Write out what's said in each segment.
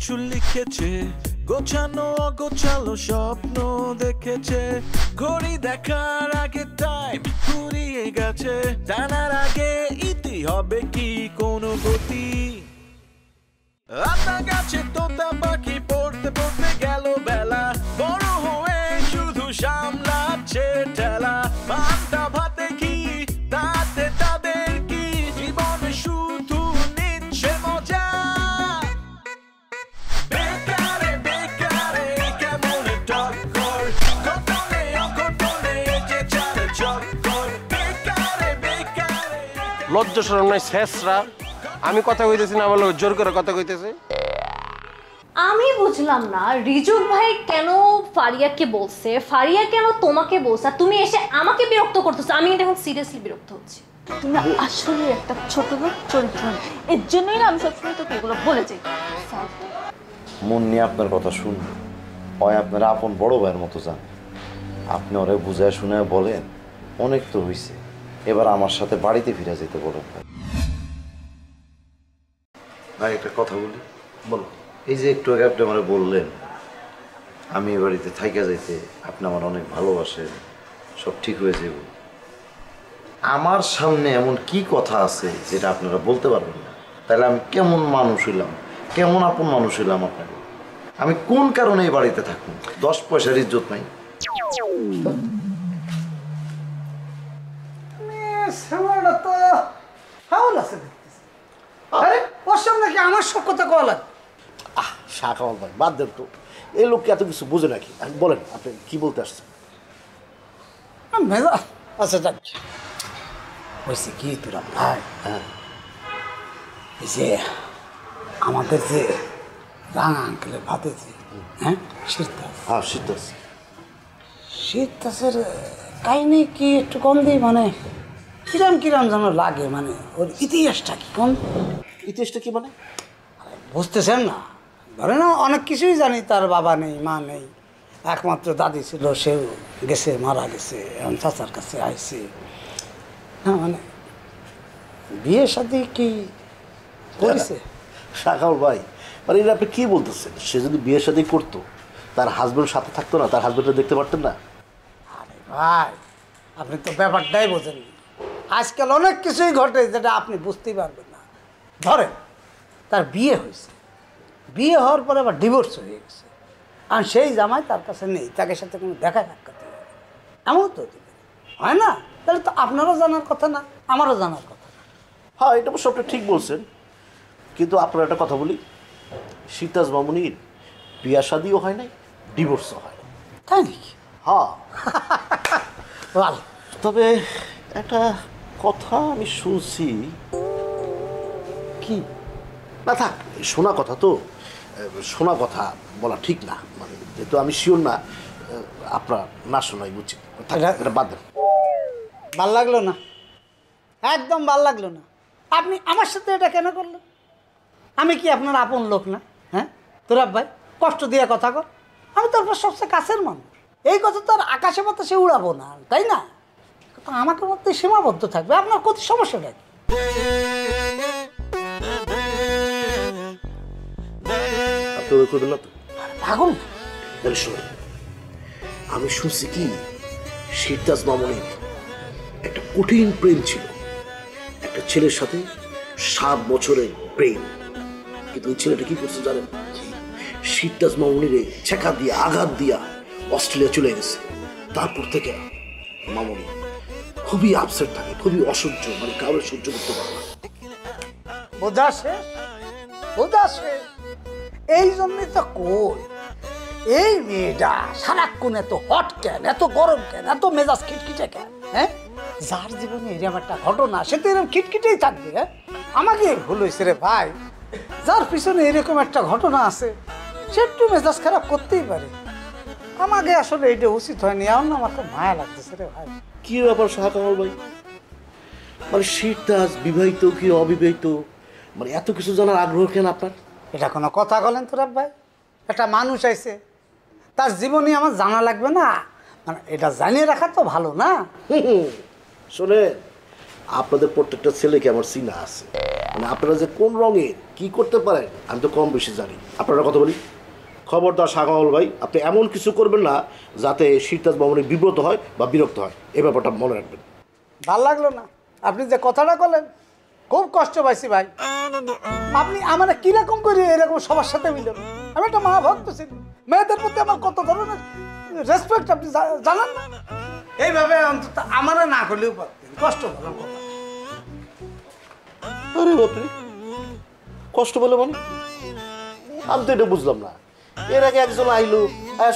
কিছু লিখেছে, গোছানো অগোছালো স্বপ্ন দেখেছে, ঘড়ি দেখার আগে টাইম ফুরিয়ে গেছে, জানার আগে ইতি হবে কি কোনো গতি। আতা গাছে তোতা পাখি পড়তে পড়তে গেল বেলা, বড় হয়ে শুধু সামলাচ্ছে ঠেলা, পান্তা ভাতে কি তাতে তাদের কি, জীবন শুধু নিচ্ছে মজা। বেকারে বেকারে কেমন টক্কর, ঘটনে অঘটনে যে চারে চক্কর, বেকারে বেকারে। লজ্জা শরম নাই শেষরা, আমি কথা কইতেছি না, আমার লোক জোর করে কথা কইতেছে। আমি বুঝলাম না রিজুক ভাই কেন ফারিয়াকে বলছে, ফারিয়া কেন তোমাকে বলছে, আর তুমি এসে আমাকে বিরক্ত করতেছো। আমি কিন্তু এখন সিরিয়াসলি বিরক্ত হচ্ছি। তুমি আসলে একটা ছোট লোক চরিত্র, এর জন্যই না আমি সবসময় তোকে এগুলো বলে যাই। মন নিয়ে আপনার কথা শুনবো, হয় আপনারা আপন বড় ভাইয়ের মতো যান, আপনি ওরে বুঝায় শুনে বলেন অনেক তো হয়েছে, এবার আমার সাথে বাড়িতে ফিরে যেতে বলেন। ভাই একটা কথা বলি। বলো। এই যে একটু আগে আপনি আমার বললেন আমি এ বাড়িতে থাইকা যাইতে আপনি আমার অনেক ভালোবাসেন, সব ঠিক হয়ে যাবে, আমার সামনে এমন কি কথা আছে যেটা আপনারা বলতে পারবেন না? তাহলে আমি কেমন মানুষ হইলাম, কেমন আপন মানুষ হইলাম আপনাকে? আমি কোন কারণে এই বাড়িতে থাকবো? 10 পয়সার ইজ্জত নাই। আমার সব কথা কওয়া লাগে। শাহ কামাল ভাই বাদ দেন তো, এই লোককে এত কিছু বুঝে নাকি? বলেন আপনি কি বলতে আসছেন? আচ্ছা যাক, হয়েছে কি তোরা ভাই, এই যে আমাদের যে রাঙা আঙ্কেলের ভাতে যে শীতাসের কাহিনি কি একটু কম দিই, মানে কিরাম কিরাম যেন লাগে, মানে ওর ইতিহাসটা কি কম। ইতিহাসটা কি মানে বুঝতেছেন না? ধরে না অনেক কিছুই জানি, তার বাবা নেই মা নেই, একমাত্র দাদি ছিল, সেও গেছে, মারা গেছে, এখন চাচার কাছে আইছে না, মানে বিয়ে শাদী কি করেছে? শাকাউল ভাই মানে এটা আপনি কি বলতেছেন? সে যদি বিয়ে শাদী করতো, তার হাজবেন্ড সাথে থাকতো না, তার হাজবেন্ডটা দেখতে পারতেন না? আরে ভাই আপনি তো ব্যাপারটাই বোঝেন। আজকাল অনেক কিছুই ঘটে যেটা আপনি বুঝতেই পারবেন না। ধরেন তার বিয়ে হয়েছে, বিয়ে হওয়ার পরে আবার ডিভোর্স হয়ে গেছে, আর সেই জামাই তার কাছে নেই, তাকে সাথে কোনো দেখা সাক্ষাৎ নেই, এমন তো হয় না? তাহলে তো আপনারও জানার কথা না, আমারও জানার কথা না। হ্যাঁ, এটা অবশ্য আপনি ঠিক বলছেন, কিন্তু আপনার একটা কথা বলি, শীতাজ মামুনির বিয়া শাদিও হয় নাই, ডিভোর্সও হয় না। তাই নাকি? হ্যাঁ। ভালো। তবে একটা কথা আমি শুনছি। কি? না থাক, শোনা কথা তো, শোনা কথা বলা ঠিক না, মানে যেহেতু আমি শিওর না, আপনার না শোনাই উচিত। এটা বাদ দেন। ভাল লাগলো না, একদম ভাল লাগলো না। আপনি আমার সাথে এটা কেন করলেন? আমি কি আপনার আপন লোক না? হ্যাঁ তোরা ভাই, কষ্ট দিয়ে কথা কর, আমি তো আপনার সবচেয়ে কাছের মানুষ। এই কথা তো আর আকাশে বাতাসে উড়াবো না, তাই না? আমাকে মধ্যে সীমাবদ্ধ থাকবে, আপনার কত সমস্যাটা কি? করবেন না তো? পাগল তাহলে শোনেন, আমি শুনছি কি শীতাজ মামুনির একটা কঠিন প্রেম ছিল একটা ছেলের সাথে, 7 বছরের প্রেম। কিন্তু ওই ছেলেটা কি করছে জানেন? শীতাজ মামুনিরে ছেঁকা দিয়া, আঘাত দিয়া অস্ট্রেলিয়া চলে গেছে। তারপর থেকে মামুনি খুবই আপসেট থাকে, খুবই অসহ্য, মানে কাউরে সহ্য করতে পারে না। বোঝা শেষ, বোঝা শেষ। এই জন্যই তো কই, এই মেয়েটা সারাক্ষণ এত হট কেন, এত গরম কেন, এত মেজাজ খিটখিটে কেন? হ্যাঁ, যার জীবনে এরকম একটা ঘটনা, সে তো এরকম খিটখিটেই থাকবে। হ্যাঁ, আমাকে ভুল হয়েছে রে ভাই, যার পিছনে এরকম একটা ঘটনা আছে সে একটু মেজাজ খারাপ করতেই পারে। আমাকে আসলে এটা উচিত হয়নি, এমন আমার তো মায়া লাগতেছে রে ভাই। কি ব্যাপার শাহ কামাল ভাই, মানে শীতাজ বিবাহিত কি অবিবাহিত, মানে এত কিছু জানার আগ্রহ কেন আপনার? এটা কোনো কথা বলেন তোরা ভাই? একটা মানুষ আইছে, তার জীবনী আমার জানা লাগবে না? মানে এটা জানিয়ে রাখা তো ভালো না? শোনে, আপনাদের প্রত্যেকটা ছেলেকে আমার চিনা আছে, মানে আপনারা যে কোন রঙের কি করতে পারেন আমি তো কম বেশি জানি। আপনারা কথা বলি, খবরদার শাহ কামাল ভাই, আপনি এমন কিছু করবেন না যাতে শিরতাজ মামুনি বিব্রত হয় বা বিরক্ত হয়, এই ব্যাপারটা মনে রাখবেন। ভাল লাগলো না আপনি যে কথাটা বললেন, খুব কষ্ট পাইছি ভাই। আপনি আমার কিরকম করে এরকম সবার সাথে মিলেন? আমি একটা মা ভক্ত ছিলাম, মেয়েদের প্রতি আমার কত ধরনের রেসপেক্ট আপনি জানেন না? এইভাবে অন্তত আমার না করলেও পারতেন, কষ্ট বলার কথা। আরে বাপরে, কষ্ট বলে মানে আমি তো এটা বুঝলাম না। এর আগে একজন আইলো,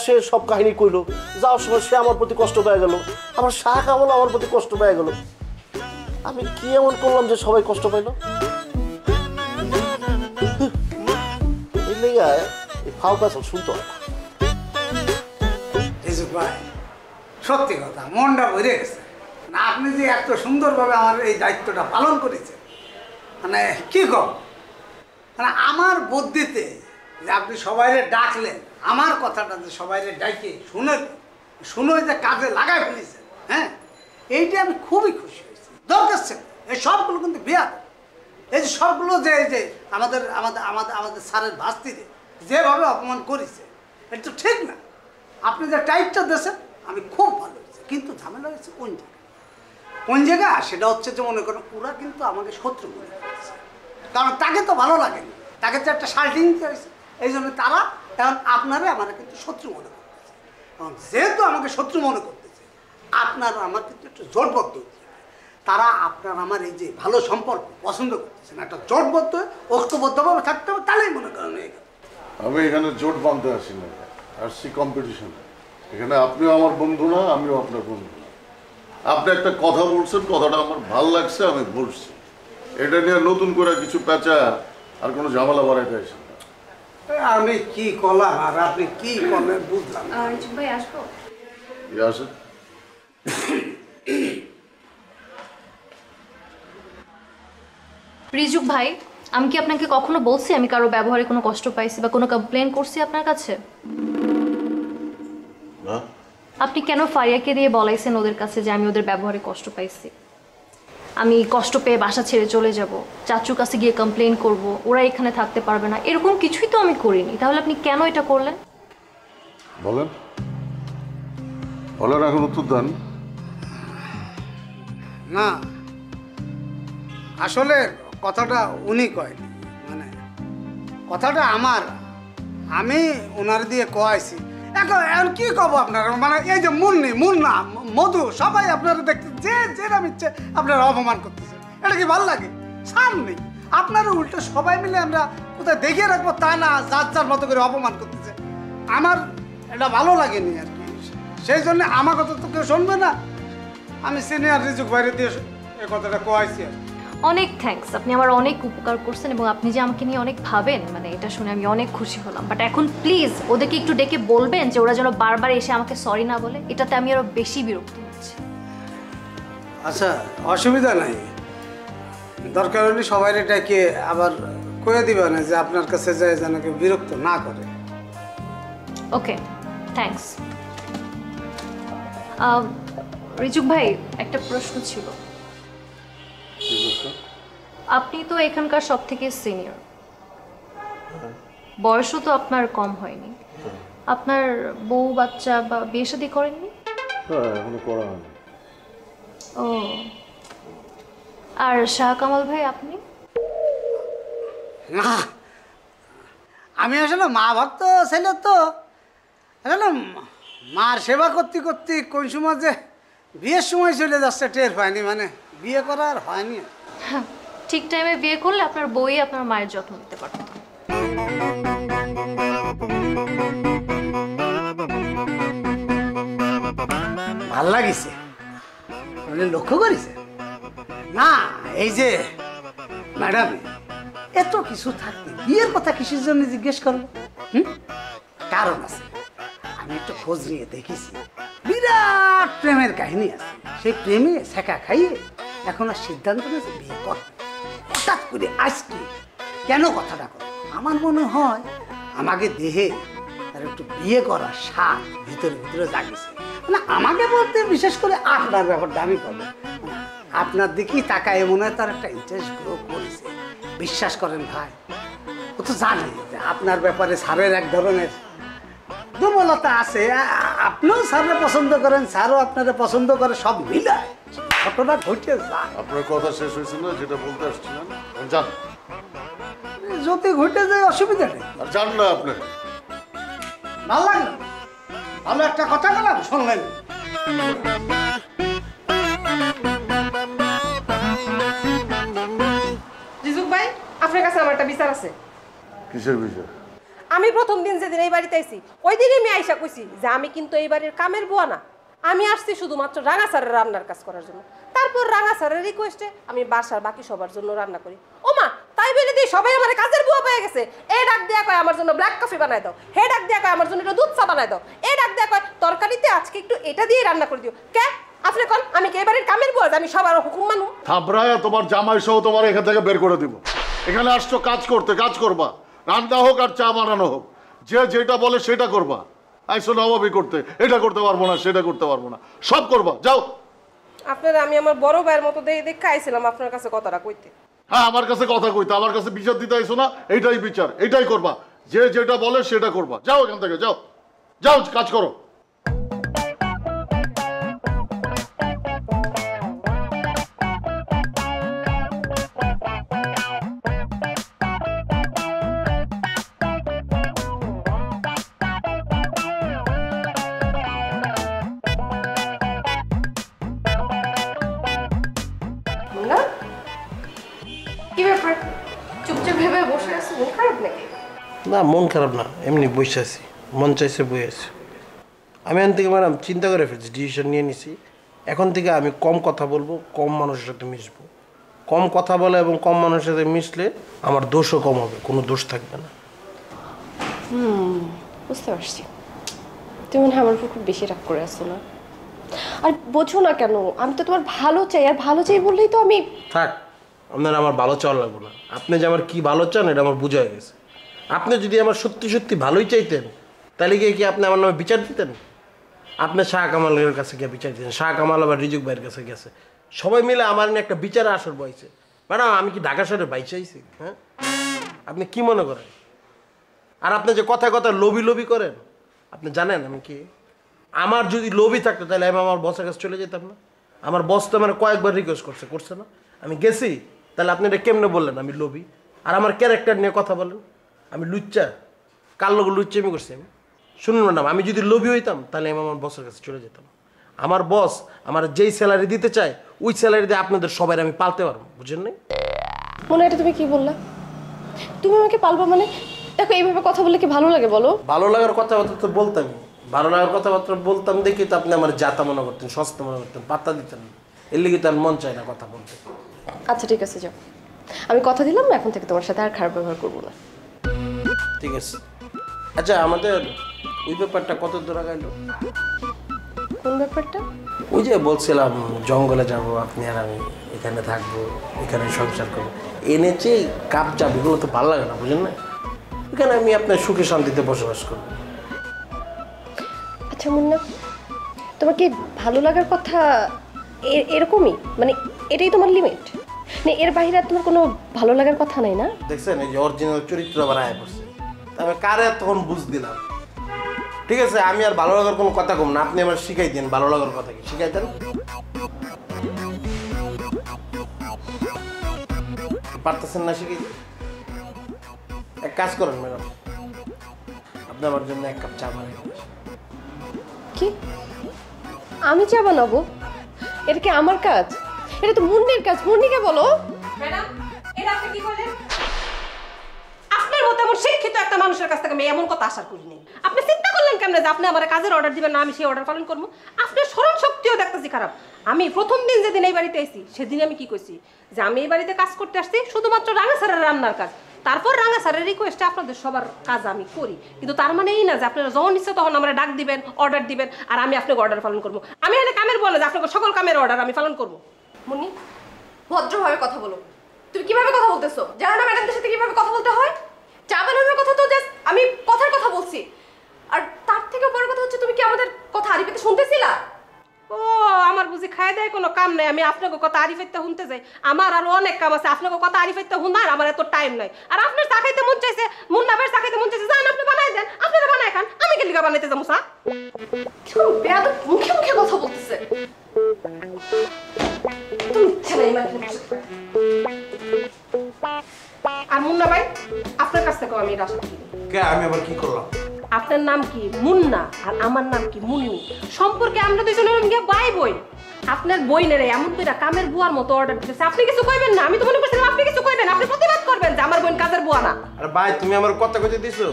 সে সব কাহিনী কইলো, যাওয়ার সময় সে আমার প্রতি কষ্ট পেয়ে গেল, আমার শাহ কামাল আমার প্রতি কষ্ট পেয়ে গেল। আমি কি এমন করলাম যে সবাই কষ্ট পাইল? এই লেগে এই ফাও কাজ শুনতে হয় না। ভাই সত্যি কথা, মনটা ভরে গেছে। না আপনি যে এত সুন্দরভাবে আমার এই দায়িত্বটা পালন করেছেন, মানে কি কম, মানে আমার বুদ্ধিতে যে আপনি সবাইরে ডাকলেন, আমার কথাটা যে সবাইরে ডাইকে শুনে যে কাজে লাগাই ফেলেছেন, হ্যাঁ, এইটা আমি খুবই খুশি হয়েছি। দরকার ছিল এই সবগুলো কিন্তু বিয়া, এই যে সবগুলো যে এই যে আমাদের আমাদের আমাদের আমাদের স্যারের ভাস্তিরে যেভাবে অপমান করেছে, এটা তো ঠিক না। আপনি যে টাইটটা দিয়েছেন আমি খুব ভালো হয়েছে, কিন্তু ঝামেলা হয়েছে কোন জায়গা সেটা হচ্ছে যে মনে করেন ওরা কিন্তু আমাকে শত্রু মনে করছে, কারণ তাকে তো ভালো লাগেনি, তাকে তো একটা শাল্টিং দিতে হয়েছে। এই জন্য তারা এখন আপনারা আমার কিন্তু শত্রু মনে করতেছে। কারণ যেহেতু আমাকে শত্রু মনে করতেছে, আপনারা আমার কিন্তু একটু জোটবদ্ধ হচ্ছে। তারা আপনার আমার এই যে ভালো সম্পর্ক পছন্দ করতেছেন, একটা জোটবদ্ধ ঐক্যবদ্ধভাবে থাকতে হবে, তাহলেই মনে করেন হয়ে গেল। আমি এখানে জোট বাঁধতে আসি না, আসছি কম্পিটিশন। এখানে আপনিও আমার বন্ধু না, আমিও আপনার বন্ধু না। আপনি একটা কথা বলছেন, কথাটা আমার ভাল লাগছে, আমি বলছি। এটা নিয়ে নতুন করে কিছু পেঁচা আর কোনো ঝামেলা বাড়াইতে আসেন না। আমি কি করলাম আর আপনি কি করলেন বুঝলাম। ভাই আসবো? আসেন। রিজুক ভাই, আমি কি আপনাকে কখনো বলছি আমি কারো ব্যবহারে কোনো কষ্ট পাইছি বা কোনো কমপ্লেন করছি আপনার কাছে? না। আপনি কেন ফারিয়াকে দিয়ে বলাইছেন ওদের কাছে যে আমি ওদের ব্যবহারে কষ্ট পাইছি? আমি কষ্ট পেয়ে বাসা ছেড়ে চলে যাব, চাচুর কাছে গিয়ে কমপ্লেন করব, ওরা এখানে থাকতে পারবে না, এরকম কিছুই তো আমি করিনি। তাহলে আপনি কেন এটা করলেন? বলেন বলেন, এখন উত্তর দেন। না আসলে কথাটা উনি কয়নি, মানে কথাটা আমার, আমি ওনার দিয়ে কয়েছি। এখন কি কব আপনার, মানে এই যে মুন্না মধু সবাই আপনারা দেখতে যে যেরকম ইচ্ছে আপনারা অপমান করতেছে, এটা কি ভালো লাগে? সামনে আপনারা উল্টো সবাই মিলে আমরা কোথায় দেখিয়ে রাখবো তা না, যার মতো করে অপমান করতেছে, আমার এটা ভালো লাগেনি আর কি। সেই জন্য আমার কথা তো কেউ শুনবে না, আমি সিনিয়র রিজুক বাইরে দিয়ে এই কথাটা কয়েছি আর কি। অনেক থ্যাঙ্কস, আপনি আমার অনেক উপকার করছেন এবং আপনি যে আমাকে নিয়ে অনেক ভাবেন, মানে এটা শুনে আমি অনেক খুশি হলাম। বাট এখন প্লিজ ওদেরকে একটু ডেকে বলবেন যে ওরা যেন বারবার এসে আমাকে সরি না বলে, এটাতে আমি আরো বেশি বিরক্ত হচ্ছি। আচ্ছা অসুবিধা নাই, দরকার হলে সবাই ডেকে আবার কয়ে দিবেন যে আপনার কাছে যায় যেন কেউ বিরক্ত না করে। ওকে, থ্যাঙ্কস। রিজুক ভাই, একটা প্রশ্ন ছিল। আপনি তো এখানকার সব থেকে সিনিয়র, বয়সও তো আপনার কম হয়নি, আপনার বউ বাচ্চা বা বিয়ে শাদী করেননি? এখনো করা হয়নি। ও, আর শাহ কামাল ভাই আপনি? না আমি আসলে মা ভক্ত ছেলে তো, আসলে মার সেবা করতে করতে কোন সময় যে বিয়ের সময় চলে যাচ্ছে টের পায়নি, মানে বিয়ে করা আর হয়নি। হ্যাঁ, ঠিক টাইমে বিয়ে করলে আপনার বই আপনার মায়ের যত্ন নিতে পারত। ভাল লাগিছে, লক্ষ্য করেছে না এই যে ম্যাডাম এত কিছু থাকতে বিয়ের কথা কিসের জন্য জিজ্ঞেস করলো? কারণ আছে, আমি একটু খোঁজ নিয়ে দেখেছি, বিরাট প্রেমের কাহিনী আছে। সেই প্রেমে শেখা খাইয়ে এখন আর সিদ্ধান্ত নিয়েছে বিয়ে কর। হঠাৎ করে আজকে কেন কথাটা কর? আমার মনে হয় আমাকে দেহে তার একটু বিয়ে করার স্বাদ ভিতরে ভিতরে জাগিয়েছে। মানে আমাকে বলতে বিশেষ করে আপনার ব্যাপারটা আমি করবো, আপনার দিকেই তাকায় মনে হয় তার একটা ইন্টারেস্ট গ্রো করেছে। বিশ্বাস করেন ভাই, ও তো জানে যে আপনার ব্যাপারে স্যারের এক ধরনের দুর্বলতা আছে। আপনিও স্যারকে পছন্দ করেন, স্যারও আপনারা পছন্দ করে, সব মিলায় ঘটনা ঘটে যায়। আপনার কথা শেষ হয়েছে না, যেটা বলতে আসছিলেন? যান। যদি ঘটে যায় অসুবিধা নেই। আর যান না আপনি। ভালো লাগলো, ভালো একটা কথা বললাম, শুনলেন? জিজুক ভাই, আপনার কাছে আমার একটা বিচার আছে। কিসের বিষয়? আমি প্রথম দিন যেদিন এই বাড়িতে আইছি ওই দিনই আমি আইসা কইছি যে আমি কিন্তু এই বাড়ির কামের বুয়া না, আমি আসছি শুধুমাত্র রাঙা স্যারের রান্নার কাজ করার জন্য। তারপর রাঙা স্যারের রিকোয়েস্টে আমি বাসার বাকি সবার জন্য রান্না করি। ওমা তাই বলে দিয়ে সবাই আমার কাজের বুয়া পেয়ে গেছে। এই ডাক দেয়া কয় আমার জন্য ব্ল্যাক কফি বানায় দাও, হে ডাক দেয়া কয় আমার জন্য একটু দুধ চা বানায় দাও, এই ডাক দেয়া কয় তরকারিতে আজকে একটু এটা দিয়ে রান্না করে দিও। কে আপনি কোন আমি কি এই বাড়ির কামের বুয়া, আমি সবার হুকুম মানু? থাবরায় তোমার জামাই সহ তোমার এখান থেকে বের করে দিব। এখানে আসছো কাজ করতে, কাজ করবা, রান্না হোক আর চা বানানো হোক, যে যেটা বলে সেটা করবা। আইসো নবাবি করতে, এটা করতে পারবো না, সেটা করতে পারবো না, সব করবা, যাও। আপনারা আমি আমার বড় ভাইয়ের মতো দেখে আইছিলাম আপনার কাছে কথাটা কইতে। হ্যাঁ, আমার কাছে কথা কইতে, আমার কাছে বিচার দিতে আইসো না, এইটাই বিচার, এইটাই করবা, যে যেটা বলে সেটা করবা। যাও এখান থেকে, যাও যাও, কাজ করো। না কি ব্যাপার, চুপচাপ ভেবে বসে আছো, মন খারাপ নাকি? না, মন খারাপ না, এমনি বসে আছি, মন চাইছে বই আছি। আমি এখান থেকে ম্যাডাম চিন্তা করে ফেলছি, ডিসিশন নিয়ে নিছি। এখন থেকে আমি কম কথা বলবো, কম মানুষের সাথে মিশবো। কম কথা বলে এবং কম মানুষের সাথে মিশলে আমার দোষও কম হবে, কোনো দোষ থাকবে না। বুঝতে পারছি, তুমি মনে হয় আমার উপর খুব বেশি রাগ করে আসছো না? আর বোঝো না কেন, আমি তো তোমার ভালো চাই, আর ভালো চাই বললেই তো আমি। থাক, আপনার আমার ভালো চাওয়ার লাগবে না। আপনি যে আমার কি ভালো চান এটা আমার বোঝা হয়ে গেছে। আপনি যদি আমার সত্যি সত্যি ভালোই চাইতেন তাহলে কি আপনি আমার নামে বিচার দিতেন? আপনি শাহ কামালের কাছে গিয়ে বিচার দিতেন, শাহ কামাল আবার রিজুক ভাইয়ের কাছে গেছে, সবাই মিলে আমার নিয়ে একটা বিচারে আসর বইছে। ম্যাডাম আমি কি ঢাকা শহরে বাইক চাইছি? হ্যাঁ, আপনি কি মনে করেন? আর আপনি যে কথা কথা লোভি লোভি করেন, আপনি জানেন আমি কি? আমার যদি লোভই থাকতো তাহলে আমি আমার বসের কাছে চলে যেতাম না। আমার বস তো আমার কয়েকবার রিকোয়েস্ট করছে না, আমি গেছি। তাহলে আপনি এটা কেমনে বললেন আমি লোভী? আর আমার ক্যারেক্টার নিয়ে কথা বলেন আমি লুচ্চা? কার লোক লুচ্চামি করছি আমি? শুনুন ম্যাডাম, আমি যদি লোভী হইতাম তাহলে আমি আমার বসের কাছে চলে যেতাম। আমার বস আমার যেই স্যালারি দিতে চায় ওই স্যালারি দিয়ে আপনাদের সবাই আমি পালতে পারবো, বুঝেন নাই? মনে এটা তুমি কি বললা? তুমি আমাকে পালবা মানে? দেখো এইভাবে কথা বললে কি ভালো লাগে বলো? ভালো লাগার কথাবার্তা তো বলতামই, ভালো লাগার কথাবার্তা বলতাম দেখি তো আপনি আমার জাতা মনে করতেন, সস্তা মনে করতেন, পাত্তা দিতেন না। এর লিগে তো আর মন চায় না কথা বলতে। আচ্ছা ঠিক আছে, যাও, আমি কথা দিলাম এখন থেকে তোমার সাথে আর খারাপ ব্যবহার করবো না। ঠিক আছে। আচ্ছা আমাদের ওই ব্যাপারটা কত দূর আগাইল? কোন ব্যাপারটা? ওই যে বলছিলাম জঙ্গলে যাব, আপনি আর আমি এখানে থাকবো, এখানে সংসার করবো, এনেছে কাপ চাপ এগুলো তো ভালো লাগে না, বুঝেন না? এখানে আমি আপনার সুখে শান্তিতে বসবাস করবো। আচ্ছা মুন্না, তোমার কি ভালো লাগার কথা এরকমই, মানে এটাই তোমার লিমিট? না এর বাইরে আর তোমার কোনো ভালো লাগার কথা নাই না? দেখছেন এই যে অরিজিনাল চরিত্র আবার আয় পড়ছে, তবে কারে তখন বুঝ দিলাম। ঠিক আছে, আমি আর ভালো লাগার কোনো কথা কম না, আপনি আমার শিখাই দেন ভালো লাগার কথা কি শিখাই দেন। পারতেছেন না শিখাই? এক কাজ করেন ম্যাডাম, আপনি আমার জন্য এক কাপ চা বানাই। কি আমি চা বানাবো? এটা কি আমার কাজ? এটা তো মুন্নির কাজ, মুন্নিকে বলো। ম্যাডাম এটা আপনি কি বলেন? আপনার মতো এমন শিক্ষিত একটা মানুষের কাছ থেকে আমি এমন কথা আশা করিনি। আপনি চিন্তা করলেন কেমনে যে আপনি আমার কাজের অর্ডার দিবেন না আমি সেই অর্ডার পালন করবো? আপনার স্মরণ শক্তিও দেখতেছি খারাপ। আমি প্রথম দিন যেদিন এই বাড়িতে এসেছি সেদিন আমি কি কইছি যে আমি এই বাড়িতে কাজ করতে আসছি শুধুমাত্র রাঙা স্যারের রান্নার কাজ। তারপর রাঙা স্যারের রিকোয়েস্টে আপনাদের সবার কাজ আমি করি, কিন্তু তার মানে এই না যে আপনারা যখন ইচ্ছে তখন আমরা ডাক দিবেন, অর্ডার দিবেন আর আমি আপনাকে অর্ডার পালন করবো। আমি এখানে কামের বলে যে আপনাকে সকল কামের অর্ডার আমি পালন করবো। মুন্নি ভদ্রভাবে কথা বলো। তুমি কিভাবে কথা বলতেছো? জানো না ম্যাডামদের সাথে কিভাবে কথা বলতে হয়? চা বানানোর কথা তো জাস্ট আমি কথার কথা বলছি, আর তার থেকে বড় কথা হচ্ছে তুমি কি আমাদের কথা আড়ি পেতে শুনতেছিলা? ও আমার বুঝি খাই দেয় কোনো কাম নাই, আমি আপনাকে কথা আরিফাইতে শুনতে যাই, আমার আরো অনেক কাম আছে, আপনাকে কথা আরিফাইতে শুনার আমার এত টাইম নাই। আর আপনার চা খাইতে মন চাইছে, মুন্না ভাইয়ের চা খাইতে মন চাইছে, যান আপনি বানাই দেন, আপনারা বানাই খান, আমি কি লিগা বানাইতে যাবো চা? কেমন বেয়াদব মুখে মুখে কথা বলতেছে। তুমি ছেলেই মানে আর মুন্না ভাই আপনার কাছ থেকে আমি এটা আশা করি। কে আমি আবার কি করলাম? আপনার নাম কি মুন্না আর আমার নাম কি মুন্নি, সম্পর্কে আমরা দুজনের গিয়ে বাই বই। আপনার বইনের এমন কইরা কামের বুয়ার মতো অর্ডার দিতেছে, আপনি কিছু কইবেন না? আমি তো মনে করছিলাম আপনি কিছু কইবেন, আপনি প্রতিবাদ করবেন যে আমার বোন কাজের বুয়া না। আরে ভাই তুমি আমার কথা কইতে দিছো,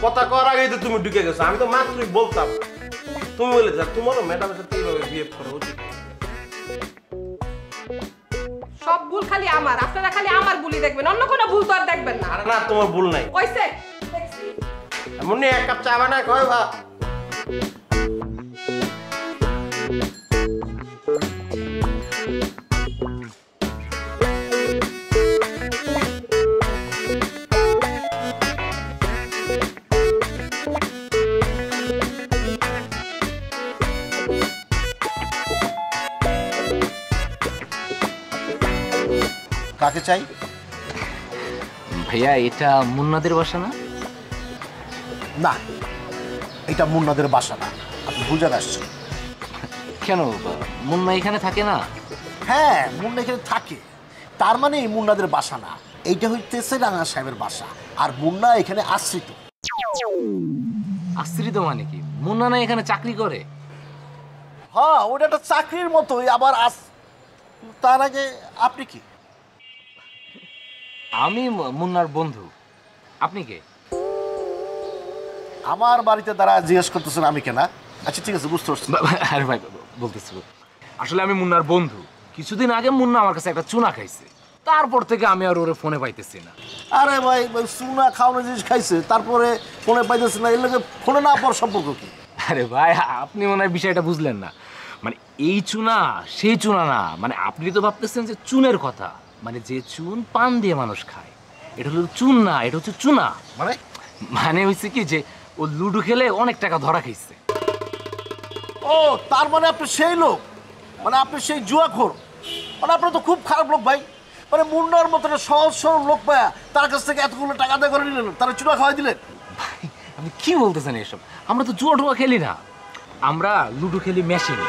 কথা করার আগেই তো তুমি ঢুকে গেছো। আমি তো মাত্রই বলতাম, তুমি বলে যা তোমারও ম্যাডামের সাথে এইভাবে বিহেভ করা উচিত। সব ভুল খালি আমার, আপনারা খালি আমার ভুলই দেখবেন, অন্য কোনো ভুল তো আর দেখবেন না। আরে না তোমার ভুল নাই। ওইসে এমন এক কাপ চা বানায় কয় বা কাকে চাই? ভাইয়া এটা মুন্নাদের বাসা না? না, এটা মুন্নাদের বাসা না, আপনি ভুল জায়গায় আসছেন। কেন মুন্না এখানে থাকে না? হ্যাঁ, মুন্না এখানে থাকে, তার মানে এই মুন্নাদের বাসা না, এইটা হইতেছে রাঙা সাহেবের বাসা, আর মুন্না এখানে আশ্রিত। আশ্রিত মানে কি? মুন্না না এখানে চাকরি করে? হ্যাঁ, ওটা একটা চাকরির মতোই, আবার তার আগে আপনি কি? আমি মুন্নার বন্ধু। আপনি কে? আমার বাড়িতে দ্বারা জিজ্ঞেস করতেছেন আমি কেনা? আচ্ছা ঠিক আছে, বুঝতে পারছি। আরে ভাই বলতেছি, আসলে আমি মুন্নার বন্ধু। কিছুদিন আগে মুন্না আমার কাছে একটা চুনা খাইছে, তারপর থেকে আমি আর ওরে ফোনে পাইতেছি না। আরে ভাই, চুনা খাওয়ানো জিনিস খাইছে তারপরে ফোনে পাইতেছে না, এর লগে ফোনে না পাওয়ার সম্পর্ক কি? আরে ভাই আপনি মনে হয় বিষয়টা বুঝলেন না। মানে এই চুনা সেই চুনা না, মানে আপনি তো ভাবতেছেন যে চুনের কথা, মানে যে চুন পান দিয়ে মানুষ খায়, এটা হলো চুন না, এটা হচ্ছে চুনা। মানে হচ্ছে কি যে ও লুডো খেলে অনেক টাকা ধরা খাইছে। ও তার মানে আপনি সেই লোক, মানে আপনি সেই জুয়াখোর, মানে আপনার তো খুব খারাপ লোক ভাই। মানে মুন্নার মতো সহজ সরল লোক পায়া তার কাছ থেকে এতগুলো টাকা আদায় করে নিলেন, তারা চুনা খাওয়াই দিলেন। ভাই আপনি কি বলতেছেন এসব? আমরা তো জুয়া টুয়া খেলি না, আমরা লুডো খেলি মেশিনে।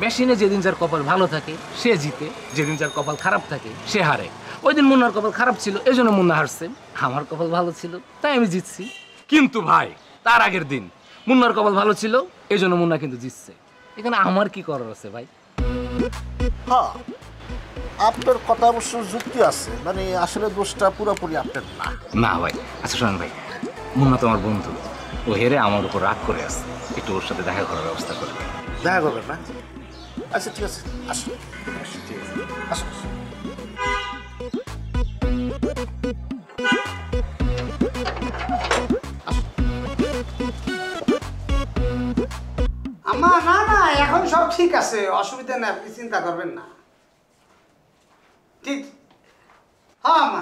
মেশিনে যেদিন যার কপাল ভালো থাকে সে জিতে, যেদিন যার কপাল খারাপ থাকে সে হারে। ওই দিন মুন্নার কপাল খারাপ ছিল, এই জন্য মুন্না হারছে। আমার কপাল ভালো ছিল তাই আমি জিতছি। কিন্তু ভাই তার আগের দিন মুন্নার কপাল ভালো ছিল, এই জন্য মুন্না কিন্তু জিতছে। এখানে আমার কি করার আছে ভাই? হ্যাঁ, আপনার কথা অবশ্য যুক্তি আছে, মানে আসলে দোষটা পুরোপুরি আপনার না। না ভাই, আচ্ছা শোনেন ভাই, মুন্না তো আমার বন্ধু, ও হেরে আমার উপর রাগ করে আছে, একটু ওর সাথে দেখা করার ব্যবস্থা করবে। দেখা করবেন না? আচ্ছা ঠিক আছে, আসুন আসুন। আম্মা না না, এখন সব ঠিক আছে, অসুবিধা নেই, আপনি চিন্তা করবেন না। ঠিক, হ্যাঁ আম্মা।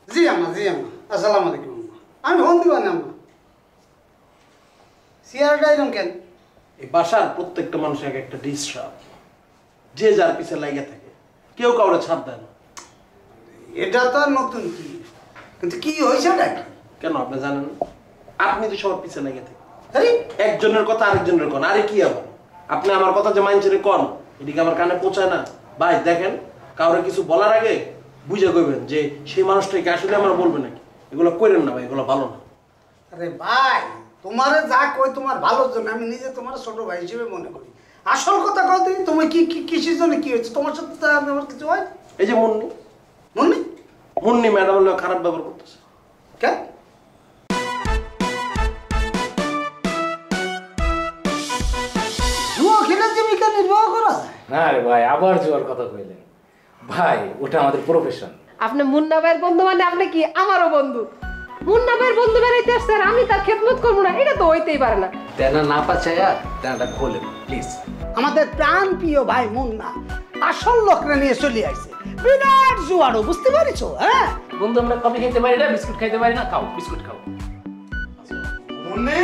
জি আম্মা, জি আম্মা, আসসালামু আলাইকুম আম্মা। আমি ফোন দিব না আম্মা। চেয়ারটা এরকম কেন? এই বাসার প্রত্যেকটা মানুষ এক একটা ডিস্টার্ব, যে যার পিছে লাগিয়ে থাকে, কেউ কাউরে ছাড় দেয় না। এটা তো আর নতুন কি, কিন্তু কি হয়েছে ওটা কি? কেন আপনি জানেন? আপনি তো সবার পিছে লেগে থাকেন, একজনের কথা আরেকজনের কন। আরে কি আবার আপনি আমার কথা যে মাইন্ডসেটে কন, এদিকে আমার কানে পৌঁছায় না। ভাই দেখেন, কাউরে কিছু বলার আগে বুঝে কইবেন যে সেই মানুষটাকে আসলে আমরা বলবে নাকি। এগুলো করেন না ভাই, এগুলো ভালো না। আরে ভাই, তোমারে যা কই তোমার ভালোর জন্য, আমি নিজে তোমার ছোট ভাই হিসেবে মনে করি। আসল কথা কও তুমি, তুমি কি কিসের জন্য কি হয়েছে তোমার সাথে? আমার কিছু হয়? এই যে মুন্নি মুন্নি মুন্নি ম্যাডাম হলো খারাপ ব্যবহার করতেছে। কেন? জুয়া খেলে জীবিকা নির্বাহ করা যায়? না রে ভাই, আবার জুয়ার কথা কইলেন ভাই, ওটা আমাদের প্রফেশন। আপনি মুন্না ভাইয়ের বন্ধু মানে আপনি কি আমারও বন্ধু? মুন্না ভাইয়ের বন্ধু বেড়াইতে আসছে আর আমি তার খেদমত করবো না, এটা তো হইতেই পারে না। তেনা না পাচায়া তেনাটা খোলেন প্লিজ। আমাদের প্রাণ প্রিয় ভাই মুন্না আসল লোকরা নিয়ে চলে আসছে, বিরাট জুয়ারও, বুঝতে পারিছো? হ্যাঁ বন্ধু, আমরা কফি খাইতে পারি না, বিস্কুট খাইতে পারি না, খাও বিস্কুট খাও। মুন্নি